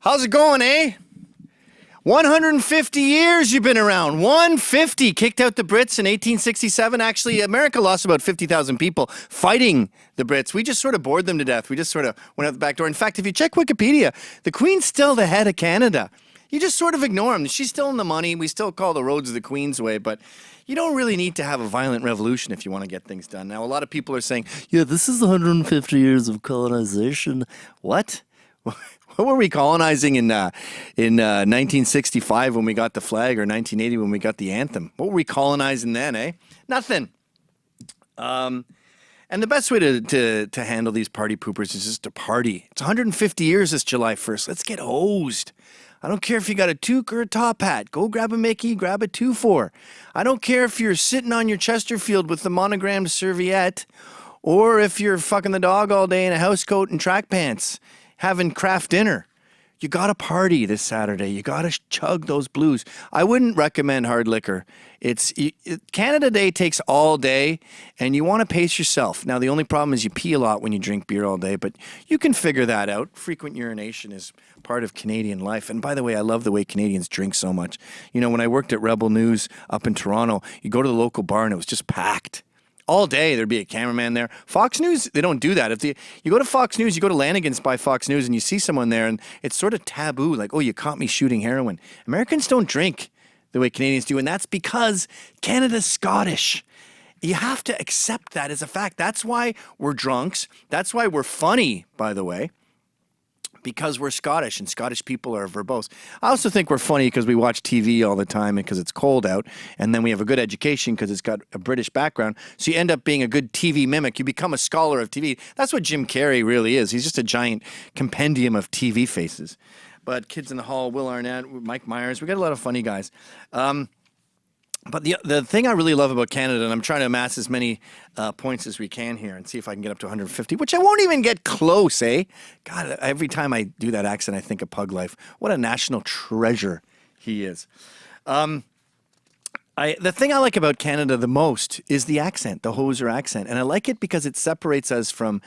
How's it going, eh? 150 years you've been around. 150. Kicked out the Brits in 1867. Actually, America lost about 50,000 people fighting the Brits. We just sort of bored them to death. We just sort of went out the back door. In fact, if you check Wikipedia, the Queen's still the head of Canada. You just sort of ignore them. She's still in the money. We still call the roads the Queen's way, but you don't really need to have a violent revolution if you want to get things done. Now, a lot of people are saying, yeah, this is 150 years of colonization. What? What were we colonizing in 1965 when we got the flag, or 1980 when we got the anthem? What were we colonizing then, eh? Nothing. And the best way to handle these party poopers is just to party. It's 150 years this July 1st. Let's get hosed. I don't care if you got a toque or a top hat. Go grab a Mickey, grab a 2-4. I don't care if you're sitting on your Chesterfield with the monogrammed serviette, or if you're fucking the dog all day in a house coat and track pants, having craft dinner. You gotta party this Saturday. You gotta chug those blues. I wouldn't recommend hard liquor. Canada Day takes all day, and you want to pace yourself. Now, the only problem is you pee a lot when you drink beer all day, but you can figure that out. Frequent urination is part of Canadian life. And by the way, I love the way Canadians drink so much. You know, when I worked at Rebel News up in Toronto, you go to the local bar and it was just packed. All day, there'd be a cameraman there. Fox News, they don't do that. If you go to Fox News, you go to Lanigan's by Fox News, and you see someone there, and it's sort of taboo, like, oh, you caught me shooting heroin. Americans don't drink the way Canadians do, and that's because Canada's Scottish. You have to accept that as a fact. That's why we're drunks. That's why we're funny, by the way, because we're Scottish, and Scottish people are verbose. I also think we're funny because we watch TV all the time and because it's cold out, and then we have a good education because it's got a British background. So you end up being a good TV mimic. You become a scholar of TV. That's what Jim Carrey really is. He's just a giant compendium of TV faces. But Kids in the Hall, Will Arnett, Mike Myers, we got a lot of funny guys. But the thing I really love about Canada, and I'm trying to amass as many points as we can here and see if I can get up to 150, which I won't even get close, eh? God, every time I do that accent, I think of Pug Life. What a national treasure he is. The thing I like about Canada the most is the accent, the hoser accent. And I like it because it separates us from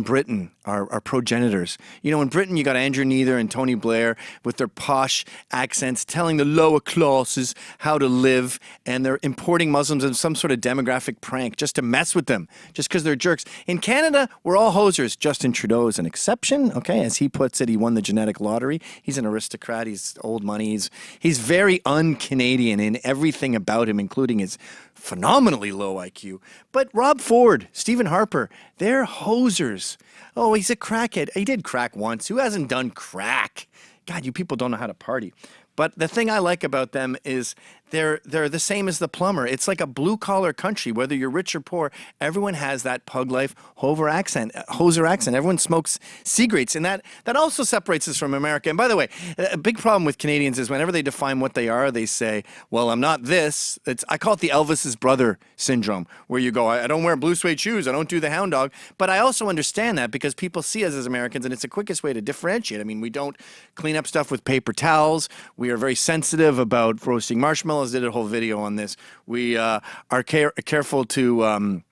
Britain, our progenitors. You know, in Britain, you got Andrew Neither and Tony Blair with their posh accents telling the lower classes how to live. And they're importing Muslims in some sort of demographic prank just to mess with them, just because they're jerks. In Canada, we're all hosers. Justin Trudeau is an exception, okay? As he puts it, he won the genetic lottery. He's an aristocrat. He's old money. He's very un-Canadian in everything about him, including his phenomenally low IQ. But Rob Ford, Stephen Harper, they're hosers. Oh, he's a crackhead. He did crack once. Who hasn't done crack? God, you people don't know how to party. But the thing I like about them is they're the same as the plumber. It's like a blue-collar country. Whether you're rich or poor, everyone has that Pug Life hoser accent. Everyone smokes cigarettes, and that also separates us from America. And by the way, a big problem with Canadians is whenever they define what they are, they say, well, I'm not this. I call it the Elvis's brother syndrome, where you go, I don't wear blue suede shoes, I don't do the hound dog. But I also understand that because people see us as Americans, and it's the quickest way to differentiate. I mean, we don't clean up stuff with paper towels. We are very sensitive about roasting marshmallows. Did a whole video on this. We are careful to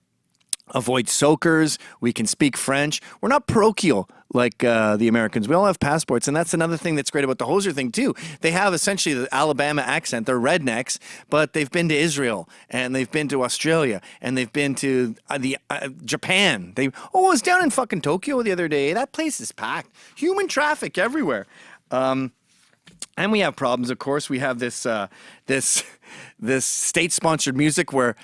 avoid soakers. We can speak French. We're not parochial like the Americans. We all have passports, and that's another thing that's great about the hoser thing too. They have essentially the Alabama accent. They're rednecks, but they've been to Israel, and they've been to Australia, and they've been to Japan. I was down in fucking Tokyo the other day. That place is packed. Human traffic everywhere. And we have problems, of course. We have this state-sponsored music where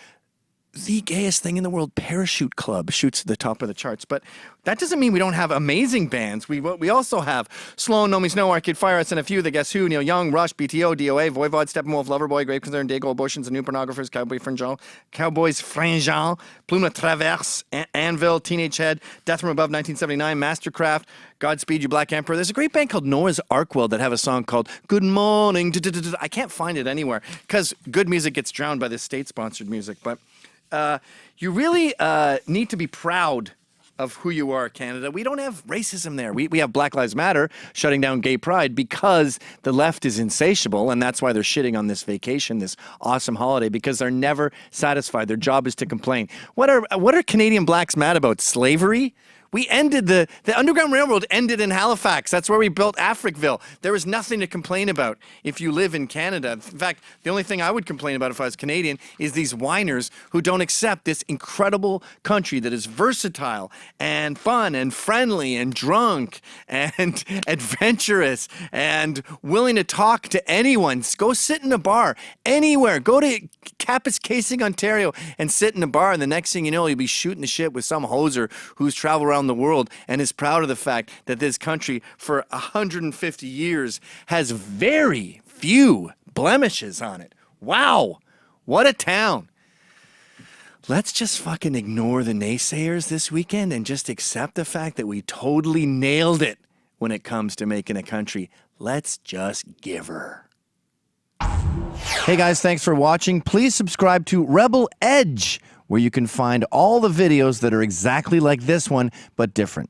the gayest thing in the world, Parachute Club, shoots to the top of the charts. But that doesn't mean we don't have amazing bands. We also have Sloan, Nomi Snow, Arcade Fire, SNFU, The Guess Who, Neil Young, Rush, BTO, DOA, Voivod, Steppenwolf, Loverboy, Grave Concern, Day Gold, Abortions, The New Pornographers, Cowboys Fringant, Plume de Traverse, Anvil, Teenage Head, Death from Above 1979, Mastercraft, Godspeed You Black Emperor. There's a great band called Noah's Ark World that have a song called Good Morning. I can't find it anywhere because good music gets drowned by this state-sponsored music. But you really need to be proud of who you are, Canada. We don't have racism there. We have Black Lives Matter shutting down gay pride because the left is insatiable, and that's why they're shitting on this vacation, this awesome holiday, because they're never satisfied. Their job is to complain. What are Canadian blacks mad about? Slavery? We ended the Underground Railroad ended in Halifax. That's where we built Africville. There is nothing to complain about if you live in Canada. In fact, the only thing I would complain about if I was Canadian is these whiners who don't accept this incredible country that is versatile and fun and friendly and drunk and adventurous and willing to talk to anyone. Go sit in a bar anywhere. Go to Kapuskasing, Ontario, and sit in a bar, and the next thing you know, you'll be shooting the shit with some hoser who's traveled around the world and is proud of the fact that this country for 150 years has very few blemishes on it. Wow, what a town. Let's just fucking ignore the naysayers this weekend and just accept the fact that we totally nailed it when it comes to making a country. Let's just give her. Hey guys, thanks for watching. Please subscribe to Rebel Edge, where you can find all the videos that are exactly like this one, but different.